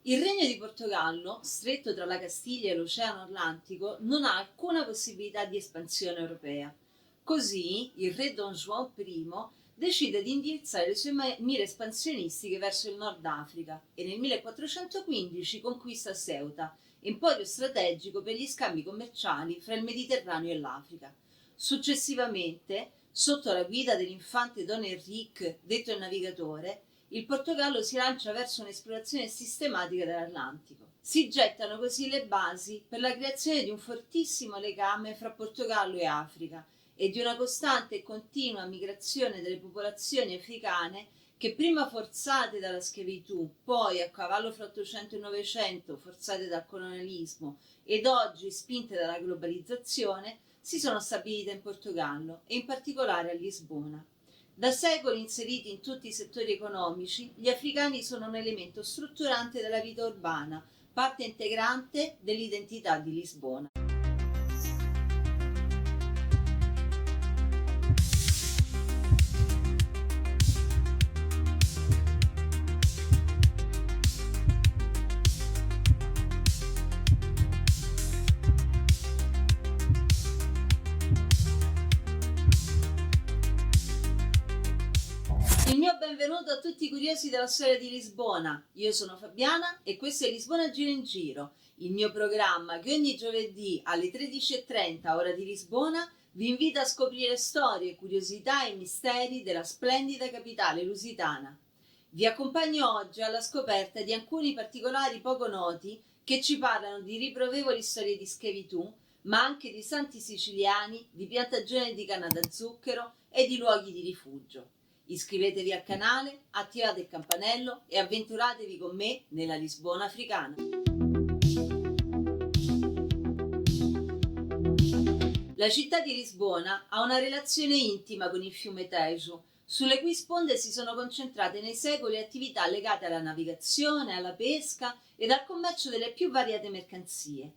Il Regno di Portogallo, stretto tra la Castiglia e l'Oceano Atlantico, non ha alcuna possibilità di espansione europea. Così il re Don Juan I decide di indirizzare le sue mire espansionistiche verso il Nord Africa e nel 1415 conquista Ceuta, emporio strategico per gli scambi commerciali fra il Mediterraneo e l'Africa. Successivamente, sotto la guida dell'infante Don Enrique, detto il navigatore, il Portogallo si lancia verso un'esplorazione sistematica dell'Atlantico. Si gettano così le basi per la creazione di un fortissimo legame fra Portogallo e Africa e di una costante e continua migrazione delle popolazioni africane che, prima forzate dalla schiavitù, poi a cavallo fra 800 e 900 forzate dal colonialismo ed oggi spinte dalla globalizzazione, si sono stabilite in Portogallo e in particolare a Lisbona. Da secoli inseriti in tutti i settori economici, gli africani sono un elemento strutturante della vita urbana, parte integrante dell'identità di Lisbona. Il mio benvenuto a tutti i curiosi della storia di Lisbona. Io sono Fabiana e questo è Lisbona Giro in Giro, il mio programma che ogni giovedì alle 13:30 ora di Lisbona vi invita a scoprire storie, curiosità e misteri della splendida capitale lusitana. Vi accompagno oggi alla scoperta di alcuni particolari poco noti che ci parlano di riprovevoli storie di schiavitù, ma anche di santi siciliani, di piantagioni di canna da zucchero e di luoghi di rifugio. Iscrivetevi al canale, attivate il campanello e avventuratevi con me nella Lisbona africana. La città di Lisbona ha una relazione intima con il fiume Tejo, sulle cui sponde si sono concentrate nei secoli attività legate alla navigazione, alla pesca ed al commercio delle più variate mercanzie.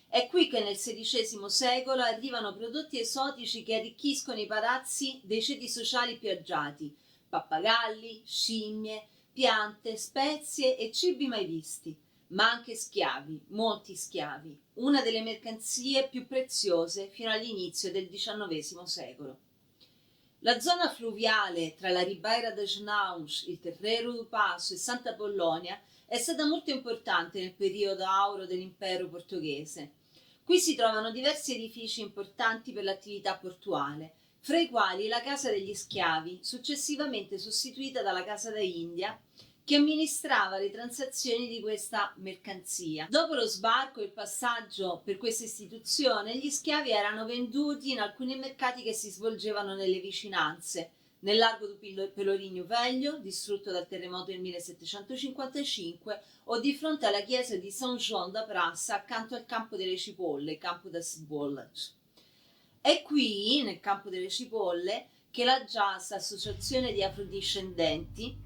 È qui che nel XVI secolo arrivano prodotti esotici che arricchiscono i palazzi dei ceti sociali più agiati: pappagalli, scimmie, piante, spezie e cibi mai visti, ma anche schiavi, molti schiavi, una delle mercanzie più preziose fino all'inizio del XIX secolo. La zona fluviale tra la Ribeira das Naus, il Terreiro do Passo e Santa Pollonia è stata molto importante nel periodo auro dell'impero portoghese. Qui si trovano diversi edifici importanti per l'attività portuale, fra i quali la Casa degli Schiavi, successivamente sostituita dalla Casa da India, che amministrava le transazioni di questa mercanzia. Dopo lo sbarco e il passaggio per questa istituzione, gli schiavi erano venduti in alcuni mercati che si svolgevano nelle vicinanze, nel largo do Pelourinho Velho, distrutto dal terremoto del 1755, o di fronte alla chiesa di São João da Praça, accanto al campo delle cipolle, Campo das Cebolas. È qui, nel campo delle cipolle, che la JAS, Associazione di Afrodiscendenti,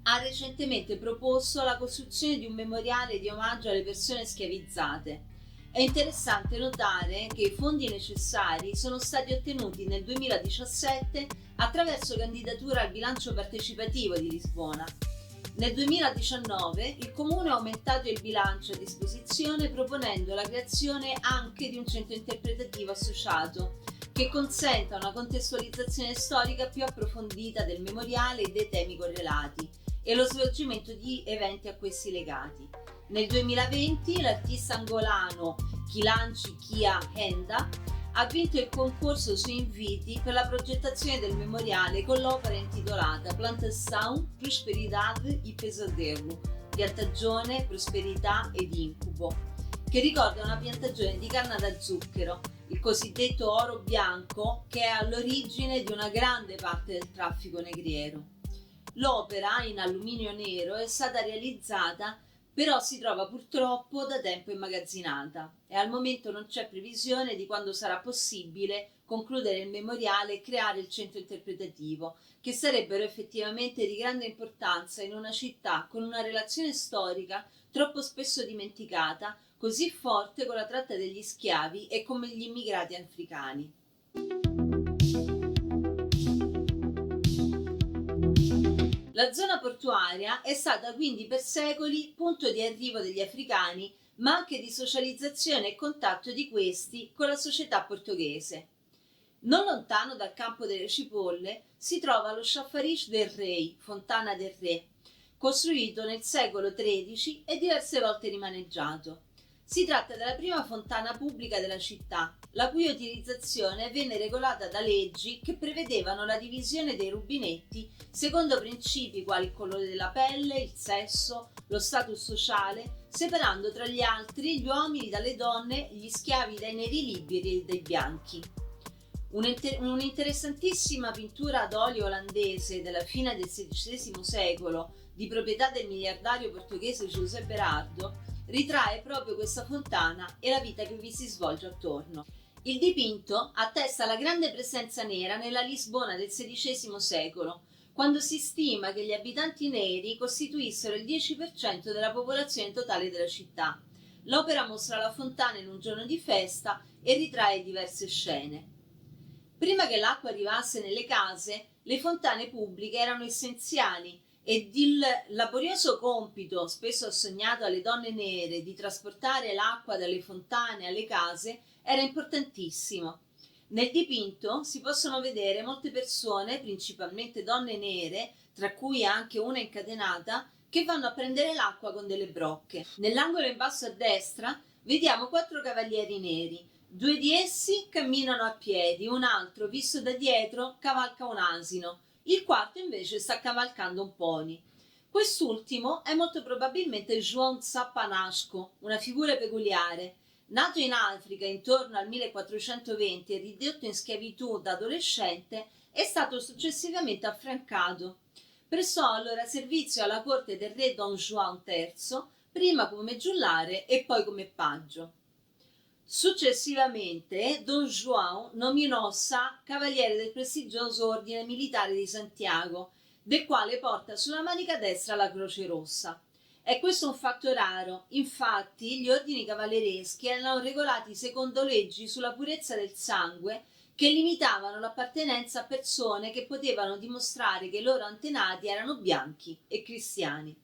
ha recentemente proposto la costruzione di un memoriale di omaggio alle persone schiavizzate. È interessante notare che i fondi necessari sono stati ottenuti nel 2017 attraverso candidatura al bilancio partecipativo di Lisbona. Nel 2019 il Comune ha aumentato il bilancio a disposizione proponendo la creazione anche di un centro interpretativo associato che consenta una contestualizzazione storica più approfondita del memoriale e dei temi correlati e lo svolgimento di eventi a questi legati. Nel 2020 l'artista angolano Kilanchi Kia Henda ha vinto il concorso su inviti per la progettazione del memoriale con l'opera intitolata Plantação, Prosperidade e Pesadelo, piantagione, prosperità ed incubo, che ricorda una piantagione di canna da zucchero, il cosiddetto oro bianco, che è all'origine di una grande parte del traffico negriero. L'opera, in alluminio nero, è stata realizzata, però si trova purtroppo da tempo immagazzinata e al momento non c'è previsione di quando sarà possibile concludere il memoriale e creare il centro interpretativo, che sarebbero effettivamente di grande importanza in una città con una relazione storica troppo spesso dimenticata, così forte con la tratta degli schiavi e con gli immigrati africani. La zona portuaria è stata quindi per secoli punto di arrivo degli africani, ma anche di socializzazione e contatto di questi con la società portoghese. Non lontano dal campo delle cipolle si trova lo Chafariz del Rei, Fontana del Re, costruito nel secolo XIII e diverse volte rimaneggiato. Si tratta della prima fontana pubblica della città, la cui utilizzazione venne regolata da leggi che prevedevano la divisione dei rubinetti secondo principi quali il colore della pelle, il sesso, lo status sociale, separando tra gli altri gli uomini dalle donne, gli schiavi dai neri liberi e dai bianchi. Un'interessantissima pittura ad olio olandese della fine del XVI secolo, di proprietà del miliardario portoghese José Berardo, ritrae proprio questa fontana e la vita che vi si svolge attorno. Il dipinto attesta la grande presenza nera nella Lisbona del XVI secolo, quando si stima che gli abitanti neri costituissero il 10% della popolazione totale della città. L'opera mostra la fontana in un giorno di festa e ritrae diverse scene. Prima che l'acqua arrivasse nelle case, le fontane pubbliche erano essenziali ed il laborioso compito, spesso assegnato alle donne nere, di trasportare l'acqua dalle fontane alle case era importantissimo. Nel dipinto si possono vedere molte persone, principalmente donne nere, tra cui anche una incatenata, che vanno a prendere l'acqua con delle brocche. Nell'angolo in basso a destra vediamo 4 cavalieri neri. 2 di essi camminano a piedi, un altro, visto da dietro, cavalca un asino. Il quarto invece sta cavalcando un pony. Quest'ultimo è molto probabilmente João Sapanasco, una figura peculiare. Nato in Africa intorno al 1420 e ridotto in schiavitù da adolescente, è stato successivamente affrancato. Prestò allora servizio alla corte del re Don João III, prima come giullare e poi come paggio. Successivamente Don João nominò Sá cavaliere del prestigioso ordine militare di Santiago, del quale porta sulla manica destra la croce rossa. È questo un fatto raro, infatti gli ordini cavallereschi erano regolati secondo leggi sulla purezza del sangue che limitavano l'appartenenza a persone che potevano dimostrare che i loro antenati erano bianchi e cristiani.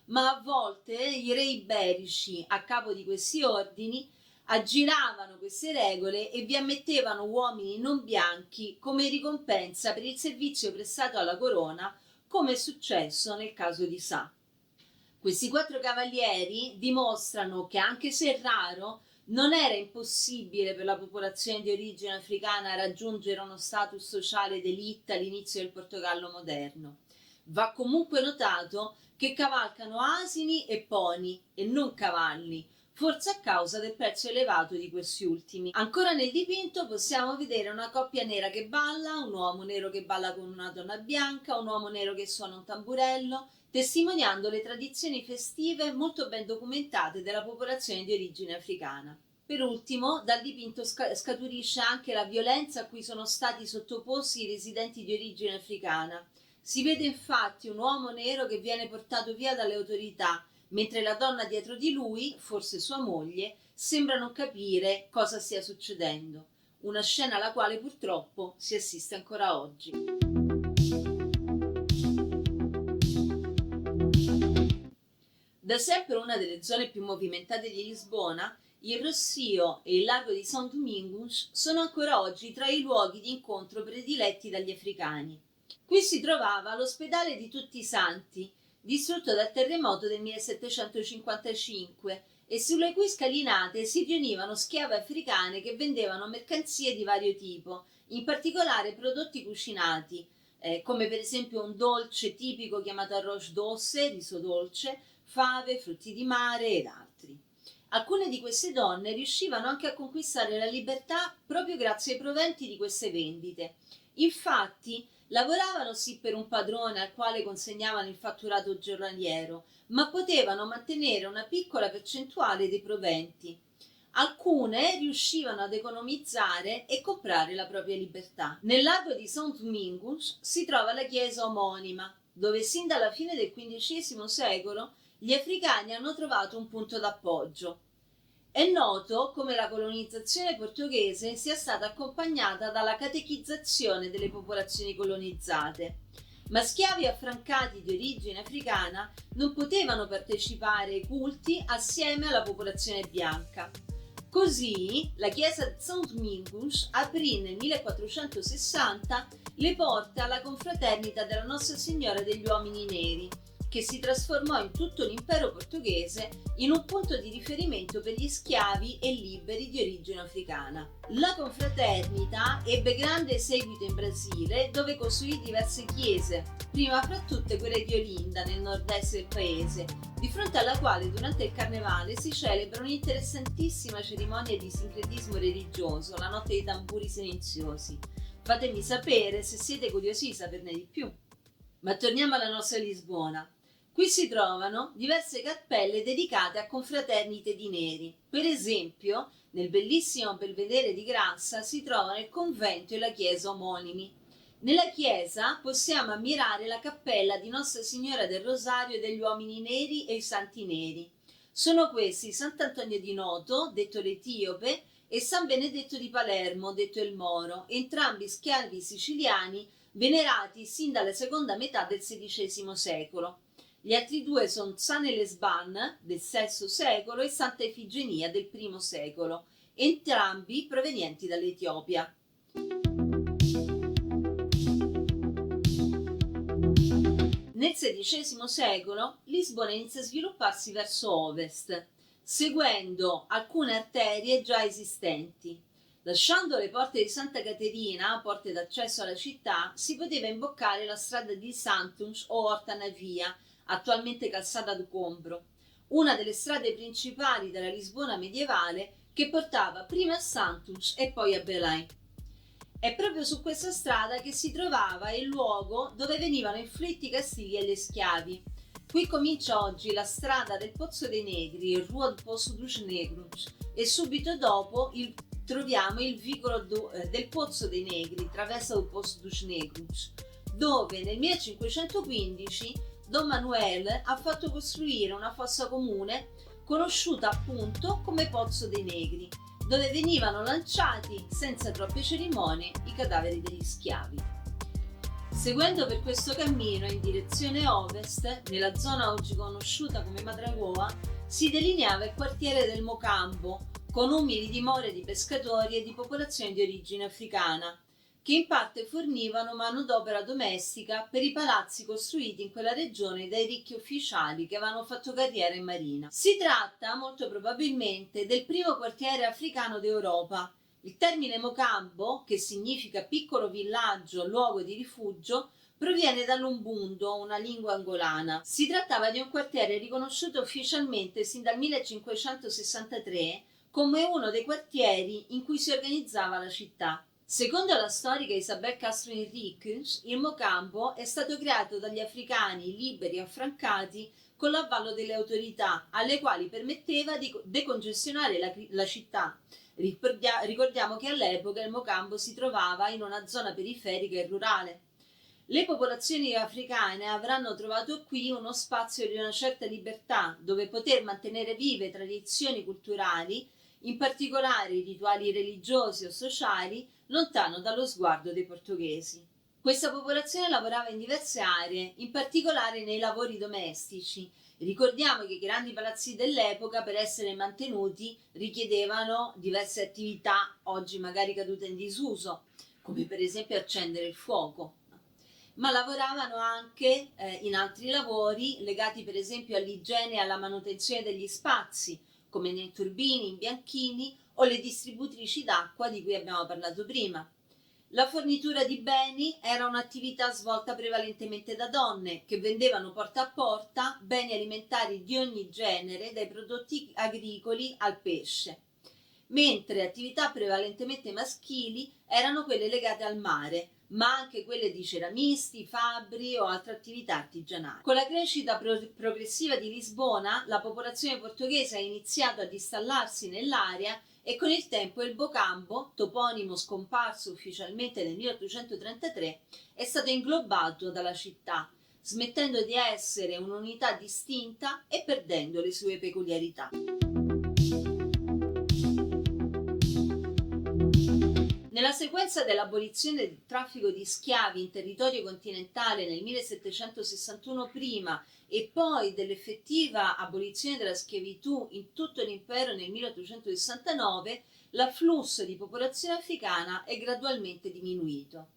Ma a volte i re iberici, a capo di questi ordini, aggiravano queste regole e vi ammettevano uomini non bianchi come ricompensa per il servizio prestato alla corona, come è successo nel caso di Sá. Questi 4 cavalieri dimostrano che, anche se raro, non era impossibile per la popolazione di origine africana raggiungere uno status sociale d'élite all'inizio del Portogallo moderno. Va comunque notato che cavalcano asini e pony e non cavalli, forse a causa del prezzo elevato di questi ultimi. Ancora nel dipinto possiamo vedere una coppia nera che balla, un uomo nero che balla con una donna bianca, un uomo nero che suona un tamburello, testimoniando le tradizioni festive molto ben documentate della popolazione di origine africana. Per ultimo, dal dipinto scaturisce anche la violenza a cui sono stati sottoposti i residenti di origine africana. Si vede infatti un uomo nero che viene portato via dalle autorità, mentre la donna dietro di lui, forse sua moglie, sembra non capire cosa stia succedendo. Una scena alla quale purtroppo si assiste ancora oggi. Da sempre una delle zone più movimentate di Lisbona, il Rossio e il lago di São Domingos sono ancora oggi tra i luoghi di incontro prediletti dagli africani. Qui si trovava l'ospedale di Tutti i Santi, distrutto dal terremoto del 1755 e sulle cui scalinate si riunivano schiave africane che vendevano mercanzie di vario tipo, in particolare prodotti cucinati, come per esempio un dolce tipico chiamato arroz doce, riso dolce, fave, frutti di mare ed altri. Alcune di queste donne riuscivano anche a conquistare la libertà proprio grazie ai proventi di queste vendite. Infatti, lavoravano sì per un padrone al quale consegnavano il fatturato giornaliero, ma potevano mantenere una piccola percentuale dei proventi. Alcune riuscivano ad economizzare e comprare la propria libertà. Nel lago di São Domingos si trova la chiesa omonima, dove sin dalla fine del XV secolo gli africani hanno trovato un punto d'appoggio. È noto come la colonizzazione portoghese sia stata accompagnata dalla catechizzazione delle popolazioni colonizzate. ma schiavi affrancati di origine africana non potevano partecipare ai culti assieme alla popolazione bianca. Così la chiesa di São Domingos aprì nel 1460 le porte alla confraternita della Nostra Signora degli Uomini Neri, che si trasformò in tutto l'impero portoghese in un punto di riferimento per gli schiavi e liberi di origine africana. La confraternita ebbe grande seguito in Brasile, dove costruì diverse chiese, prima fra tutte quelle di Olinda, nel nord-est del paese, di fronte alla quale durante il carnevale si celebra un'interessantissima cerimonia di sincretismo religioso, la notte dei tamburi silenziosi. Fatemi sapere se siete curiosi di saperne di più. Ma torniamo alla nostra Lisbona. Qui si trovano diverse cappelle dedicate a confraternite di neri. Per esempio, nel bellissimo Belvedere di Grassa si trovano il convento e la chiesa omonimi. Nella chiesa possiamo ammirare la cappella di Nostra Signora del Rosario degli Uomini Neri e i Santi Neri. Sono questi Sant'Antonio di Noto, detto l'Etiope, e San Benedetto di Palermo, detto il Moro, entrambi schiavi siciliani venerati sin dalla seconda metà del XVI secolo. Gli altri due sono San Elesban del VI secolo e Santa Efigenia del I secolo, entrambi provenienti dall'Etiopia. Nel XVI secolo Lisbona inizia a svilupparsi verso ovest, seguendo alcune arterie già esistenti. Lasciando le porte di Santa Caterina, porte d'accesso alla città, si poteva imboccare la strada di Santuns o Horta na Via, attualmente Calçada do Combro, una delle strade principali della Lisbona medievale che portava prima a Santuns e poi a Belém. È proprio su questa strada che si trovava il luogo dove venivano inflitti i castighi agli schiavi. Qui comincia oggi la strada del Pozzo dei Negri, il Rua do Poço dos Negros, e subito dopo troviamo il vicolo del Pozzo dei Negri, Travessa do Poço dos Negros, dove nel 1515 Don Manuel ha fatto costruire una fossa comune conosciuta appunto come Pozzo dei Negri, dove venivano lanciati senza troppe cerimonie i cadaveri degli schiavi. Seguendo per questo cammino in direzione ovest, nella zona oggi conosciuta come Madragoa, si delineava il quartiere del Mocambo, con umili dimore di pescatori e di popolazioni di origine africana, che in parte fornivano manodopera domestica per i palazzi costruiti in quella regione dai ricchi ufficiali che avevano fatto carriera in marina. Si tratta, molto probabilmente, del primo quartiere africano d'Europa. Il termine Mocambo, che significa piccolo villaggio, luogo di rifugio, proviene dall'Umbundo, una lingua angolana. Si trattava di un quartiere riconosciuto ufficialmente sin dal 1563 come uno dei quartieri in cui si organizzava la città. Secondo la storica Isabel Castro Henriques, il Mocambo è stato creato dagli africani liberi e affrancati con l'avvallo delle autorità, alle quali permetteva di decongestionare la città. Ricordiamo che all'epoca il Mocambo si trovava in una zona periferica e rurale. Le popolazioni africane avranno trovato qui uno spazio di una certa libertà, dove poter mantenere vive tradizioni culturali, in particolare i rituali religiosi o sociali, lontano dallo sguardo dei portoghesi. Questa popolazione lavorava in diverse aree, in particolare nei lavori domestici. Ricordiamo che i grandi palazzi dell'epoca, per essere mantenuti, richiedevano diverse attività, oggi magari cadute in disuso, come per esempio accendere il fuoco. Ma lavoravano anche in altri lavori legati per esempio all'igiene e alla manutenzione degli spazi, come nei turbini, imbianchini o le distributrici d'acqua di cui abbiamo parlato prima. La fornitura di beni era un'attività svolta prevalentemente da donne che vendevano porta a porta beni alimentari di ogni genere, dai prodotti agricoli al pesce, mentre attività prevalentemente maschili erano quelle legate al mare, ma anche quelle di ceramisti, fabbri o altre attività artigianali. Con la crescita progressiva di Lisbona, la popolazione portoghese ha iniziato ad installarsi nell'area e con il tempo il Mocambo, toponimo scomparso ufficialmente nel 1833, è stato inglobato dalla città, smettendo di essere un'unità distinta e perdendo le sue peculiarità. Nella sequenza dell'abolizione del traffico di schiavi in territorio continentale nel 1761 prima e poi dell'effettiva abolizione della schiavitù in tutto l'impero nel 1869, l'afflusso di popolazione africana è gradualmente diminuito.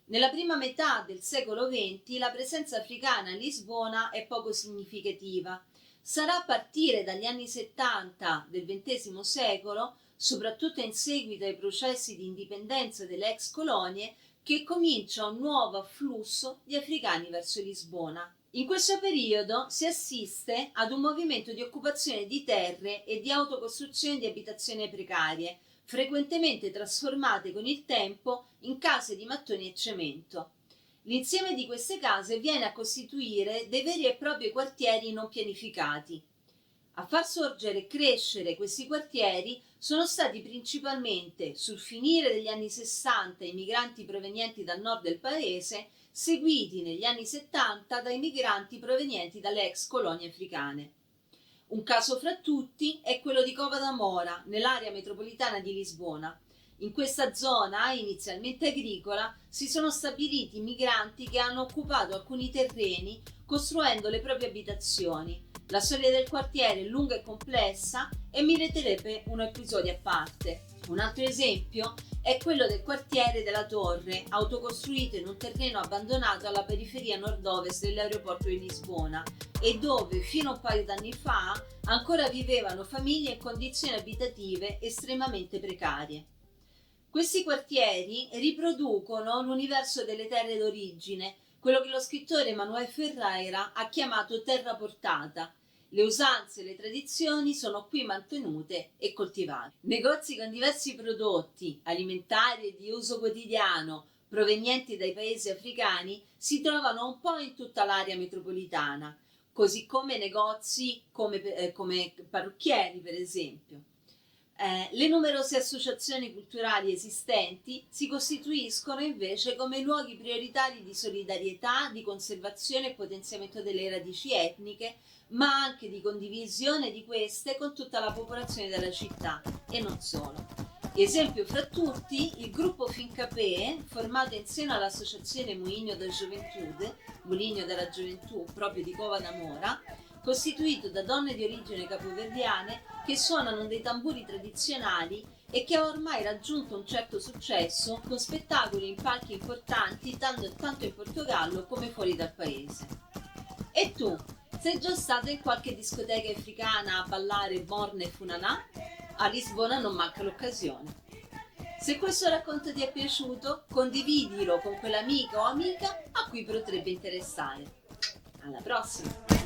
Nella prima metà del secolo XX la presenza africana a Lisbona è poco significativa. Sarà a partire dagli anni 70 del XX secolo, soprattutto in seguito ai processi di indipendenza delle ex colonie, che comincia un nuovo afflusso di africani verso Lisbona. In questo periodo si assiste ad un movimento di occupazione di terre e di autocostruzione di abitazioni precarie, frequentemente trasformate con il tempo in case di mattoni e cemento. L'insieme di queste case viene a costituire dei veri e propri quartieri non pianificati. A far sorgere e crescere questi quartieri sono stati principalmente, sul finire degli anni 60, i migranti provenienti dal nord del paese, seguiti negli anni 70 dai migranti provenienti dalle ex colonie africane. Un caso fra tutti è quello di Cova d'Amora, nell'area metropolitana di Lisbona. In questa zona, inizialmente agricola, si sono stabiliti migranti che hanno occupato alcuni terreni costruendo le proprie abitazioni. La storia del quartiere è lunga e complessa e meriterebbe un episodio a parte. Un altro esempio è quello del quartiere della Torre, autocostruito in un terreno abbandonato alla periferia nord-ovest dell'aeroporto di Lisbona e dove fino a un paio d'anni fa ancora vivevano famiglie in condizioni abitative estremamente precarie. Questi quartieri riproducono l'universo delle terre d'origine, quello che lo scrittore Manuel Ferreira ha chiamato terra portata. Le usanze e le tradizioni sono qui mantenute e coltivate. Negozi con diversi prodotti alimentari e di uso quotidiano provenienti dai paesi africani si trovano un po' in tutta l'area metropolitana, così come negozi come parrucchieri, per esempio. Le numerose associazioni culturali esistenti si costituiscono invece come luoghi prioritari di solidarietà, di conservazione e potenziamento delle radici etniche, ma anche di condivisione di queste con tutta la popolazione della città e non solo. Esempio fra tutti il gruppo Fincapé, formato in seno all'associazione Moinho da Juventude, Moligno della Gioventù, proprio di Cova d'Amora, costituito da donne di origine capoverdiane che suonano dei tamburi tradizionali e che ha ormai raggiunto un certo successo con spettacoli in palchi importanti tanto in Portogallo come fuori dal paese. E tu, sei già stato in qualche discoteca africana a ballare Born e Funanà? A Lisbona non manca l'occasione. Se questo racconto ti è piaciuto, condividilo con quell'amica o amica a cui potrebbe interessare. Alla prossima!